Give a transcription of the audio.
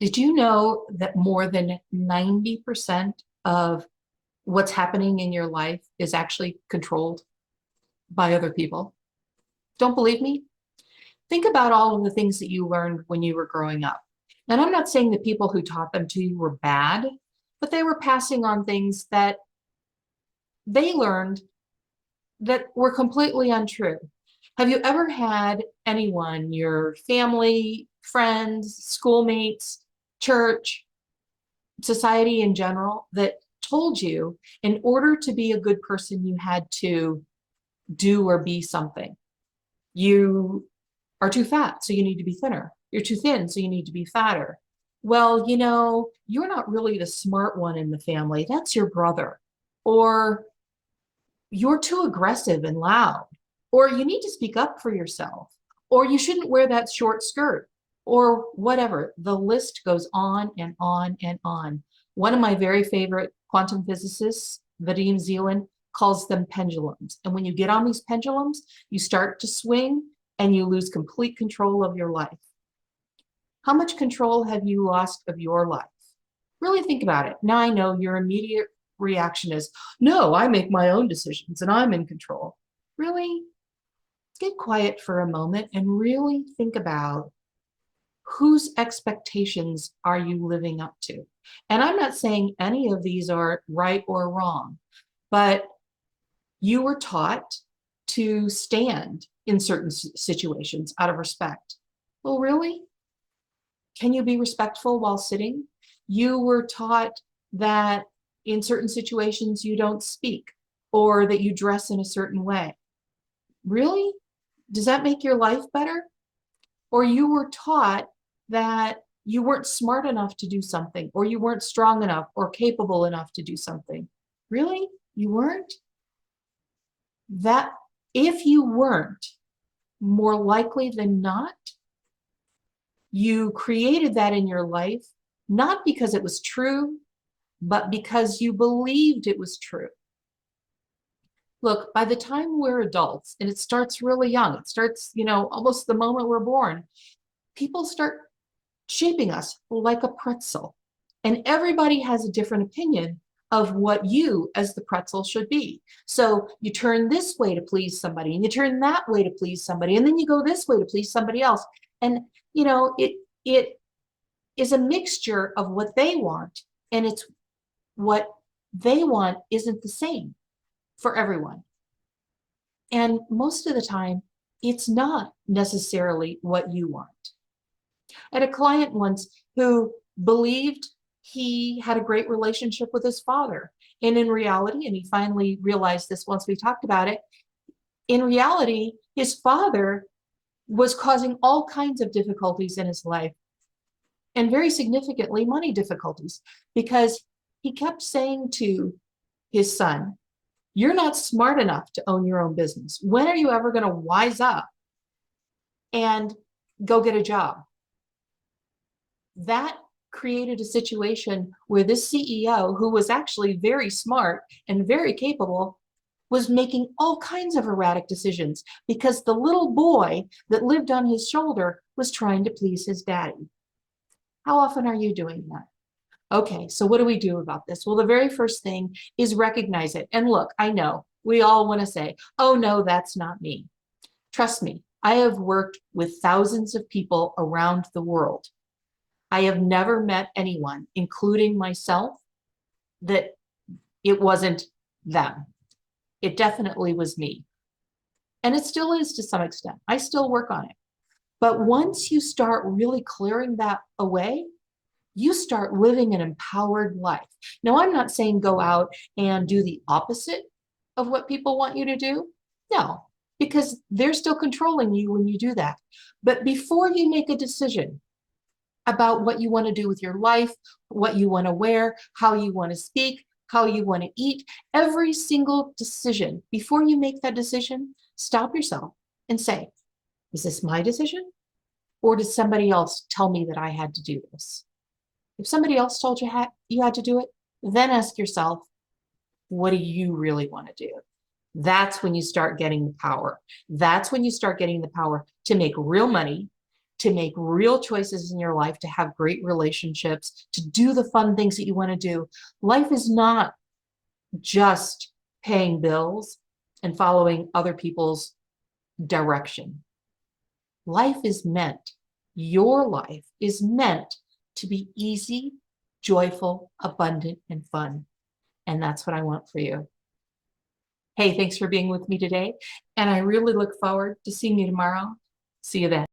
Did you know that more than 90% of what's happening in your life is actually controlled by other people? Don't believe me? Think about all of the things that you learned when you were growing up. And I'm not saying the people who taught them to you were bad, but they were passing on things that they learned that were completely untrue. Have you ever had anyone, your family, friends, schoolmates, church, society in general, that told you in order to be a good person, you had to do or be something? You are too fat, so you need to be thinner. You're too thin, so you need to be fatter. Well, you're not really the smart one in the family. That's your brother. Or you're too aggressive and loud. Or you need to speak up for yourself. Or you shouldn't wear that short skirt. Or whatever. The list goes on and on and on. One of my very favorite quantum physicists, Vadim Zeland, calls them pendulums. And when you get on these pendulums, you start to swing and you lose complete control of your life. How much control have you lost of your life? Really think about it. Now I know your immediate reaction is, no, I make my own decisions and I'm in control. Really? Get quiet for a moment and really think about whose expectations are you living up to? And I'm not saying any of these are right or wrong, but you were taught to stand in certain situations out of respect. Well, really? Can you be respectful while sitting? You were taught that in certain situations you don't speak or that you dress in a certain way. Really? Does that make your life better? Or you were taught that you weren't smart enough to do something, or you weren't strong enough or capable enough to do something. Really? You weren't? That if you weren't, more likely than not, you created that in your life, not because it was true, but because you believed it was true. Look, by the time we're adults, and it starts really young, it starts, almost the moment we're born, people start shaping us like a pretzel. And everybody has a different opinion of what you as the pretzel should be. So you turn this way to please somebody, and you turn that way to please somebody, and then you go this way to please somebody else. And it is a mixture of what they want, and it's what they want isn't the same for everyone. And most of the time, it's not necessarily what you want. I had a client once who believed he had a great relationship with his father. And in reality, and he finally realized this once we talked about it, in reality, his father was causing all kinds of difficulties in his life, and very significantly money difficulties, because he kept saying to his son, you're not smart enough to own your own business. When are you ever going to wise up and go get a job? That created a situation where this CEO, who was actually very smart and very capable, was making all kinds of erratic decisions because the little boy that lived on his shoulder was trying to please his daddy. How often are you doing that? Okay, so what do we do about this? Well, the very first thing is recognize it. And look, I know we all want to say, oh, no, that's not me. Trust me, I have worked with thousands of people around the world. I have never met anyone, including myself, that it wasn't them. It definitely was me. And it still is to some extent. I still work on it. But once you start really clearing that away, you start living an empowered life. Now, I'm not saying go out and do the opposite of what people want you to do. No, because they're still controlling you when you do that. But before you make a decision about what you want to do with your life, what you want to wear, how you want to speak, how you want to eat, every single decision, before you make that decision, stop yourself and say, is this my decision? Or did somebody else tell me that I had to do this? If somebody else told you had to do it, then ask yourself, what do you really want to do? That's when you start getting the power. That's when you start getting the power to make real money, to make real choices in your life, to have great relationships, to do the fun things that you want to do. Life is not just paying bills and following other people's direction. Life is meant, your life is meant to be easy, joyful, abundant, and fun. And that's what I want for you. Hey, thanks for being with me today. And I really look forward to seeing you tomorrow. See you then.